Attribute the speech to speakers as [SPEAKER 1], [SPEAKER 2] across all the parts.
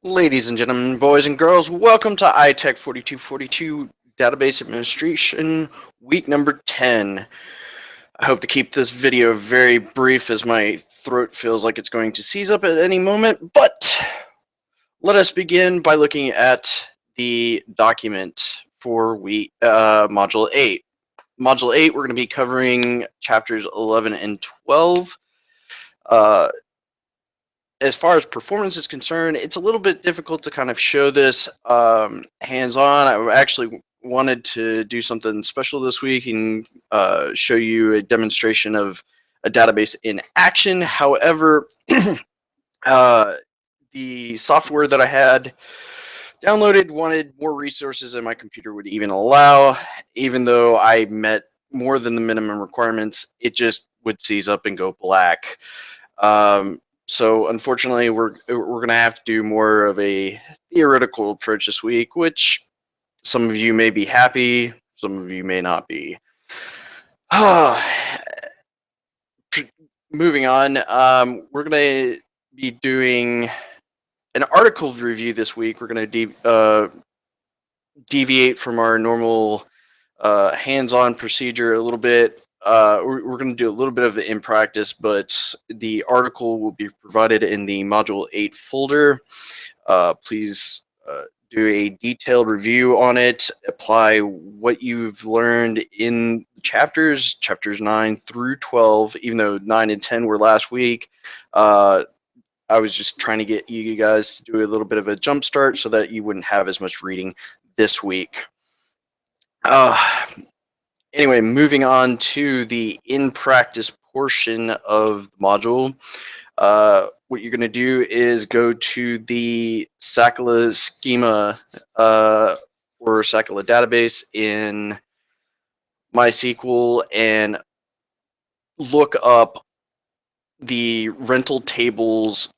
[SPEAKER 1] Ladies and gentlemen, boys and girls, welcome to ITEC 4242 Database Administration, week number 10. I hope to keep this video very brief as my throat feels like it's going to seize up at any moment, but let us begin by looking at the document for Module 8. Module 8, we're going to be covering chapters 11 and 12. As far as performance is concerned, it's a little bit difficult to kind of show this hands-on. I actually wanted to do something special this week and show you a demonstration of a database in action. However, the software that I had downloaded wanted more resources than my computer would even allow. Even though I met more than the minimum requirements, it just would seize up and go black. So unfortunately, we're going to have to do more of a theoretical approach this week, which some of you may be happy, some of you may not be. Moving on, we're going to be doing an article review this week. We're going to deviate from our normal hands-on procedure a little bit. We're going to do a little bit of it in practice, but the article will be provided in the Module 8 folder. Please do a detailed review on it, apply what you've learned in chapters 9 through 12, even though 9 and 10 were last week. I was just trying to get you guys to do a little bit of a jump start so that you wouldn't have as much reading this week. Anyway, moving on to the in-practice portion of the module. What you're going to do is go to the Sakala schema or Sakala database in MySQL and look up the rental tables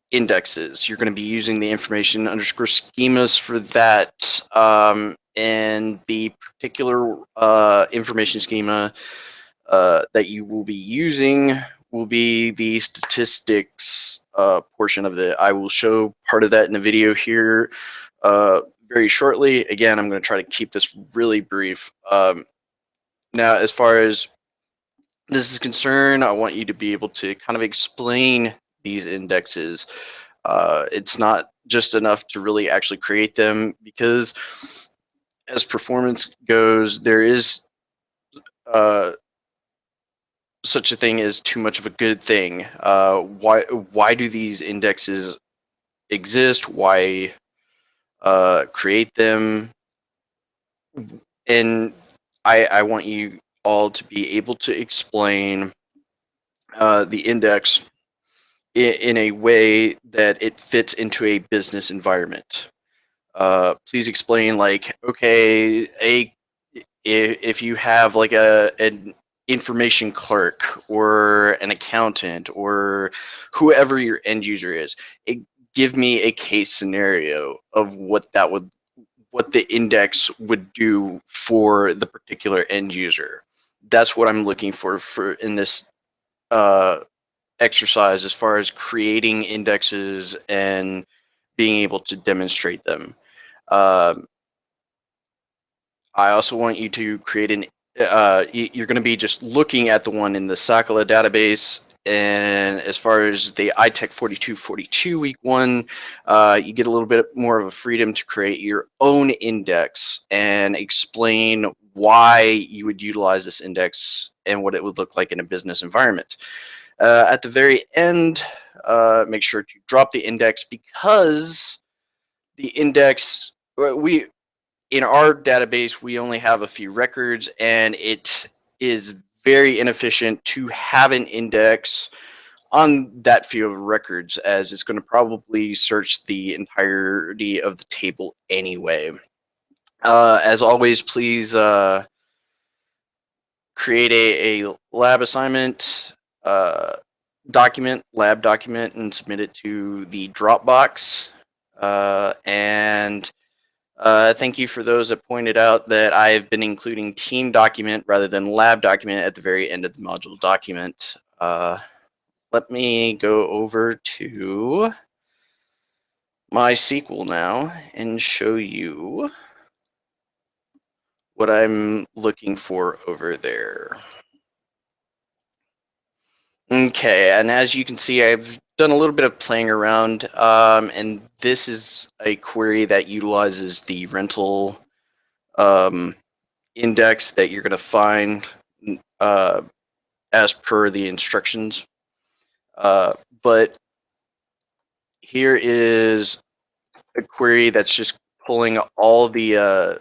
[SPEAKER 1] indexes. You're going to be using the information underscore schemas for that. And the particular information schema that you will be using will be the statistics portion of it. I will show part of that in the video here very shortly. Again, I'm going to try to keep this really brief. Now, as far as this is concerned, I want you to be able to kind of explain these indexes. It's not just enough to really actually create them, because as performance goes, there is such a thing as too much of a good thing. Why do these indexes exist? Why create them? And I want you all to be able to explain the index in a way that it fits into a business environment. Please explain, like, okay, if you have like an information clerk or an accountant or whoever your end user is, give me a case scenario of what the index would do for the particular end user. That's what I'm looking for in this exercise, as far as creating indexes and being able to demonstrate them. I also want you to create an you're going to be just looking at the one in the Sakala database, and as far as the ITEC 4242 week 1, you get a little bit more of a freedom to create your own index and explain why you would utilize this index and what it would look like in a business environment. At the very end, make sure to drop the index, because the index, in our database, we only have a few records, and it is very inefficient to have an index on that few of records, as it's going to probably search the entirety of the table anyway. As always, please create a lab assignment lab document, and submit it to the Dropbox. Thank you for those that pointed out that I've been including team document rather than lab document at the very end of the module document. Let me go over to MySQL now and show you what I'm looking for over there. Okay, and as you can see, I've done a little bit of playing around, and this is a query that utilizes the rental index that you're going to find uh, as per the instructions. But here is a query that's just pulling all the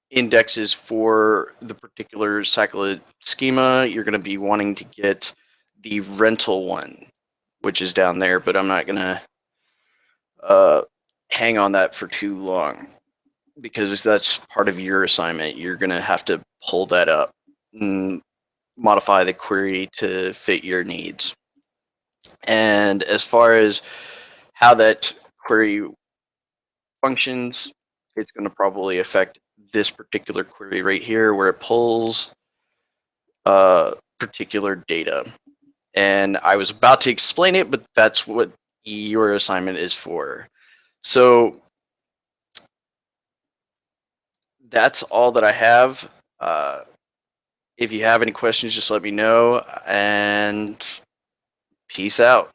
[SPEAKER 1] indexes for the particular cyclid schema. You're going to be wanting to get the rental one, which is down there, but I'm not going to hang on that for too long because that's part of your assignment. You're going to have to pull that up and modify the query to fit your needs. And as far as how that query functions, it's going to probably affect this particular query right here where it pulls particular data. And I was about to explain it, but that's what your assignment is for. So that's all that I have. If you have any questions, just let me know, and peace out.